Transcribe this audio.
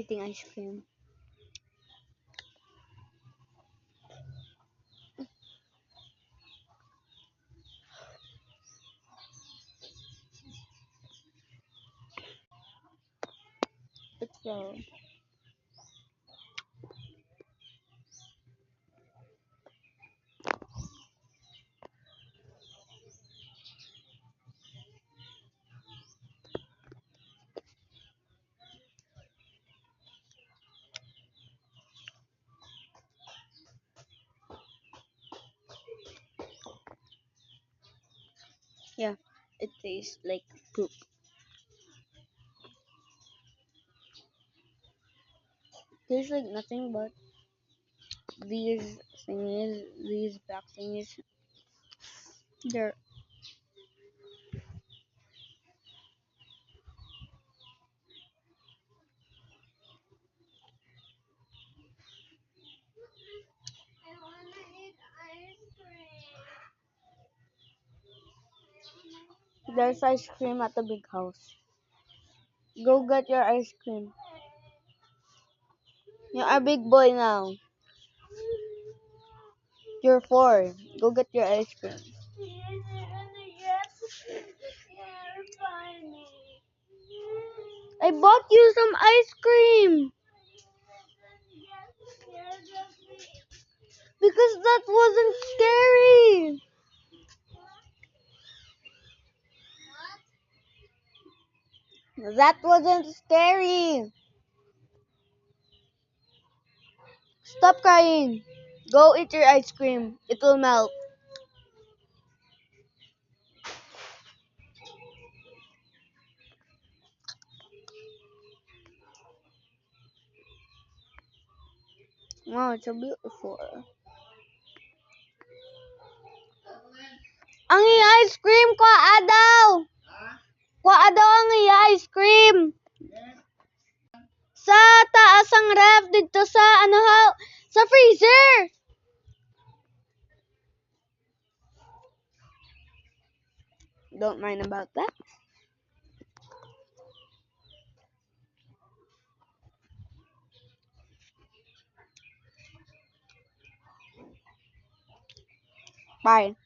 Eating ice cream. Let's go. Yeah, it tastes like poop. Tastes like nothing but these thingies, these black thingies. They're there's ice cream at the big house. Go get your ice cream. You're a big boy now. You're 4. Go get your ice cream. I bought you some ice cream. Because that wasn't scary. That wasn't scary. Stop crying. Go eat your ice cream. It will melt. Wow, it's so beautiful. Ang ice cream ko daw. Kuha daw ang ice cream. Sa taas ang ref dito sa sa freezer. Don't mind about that. Bye.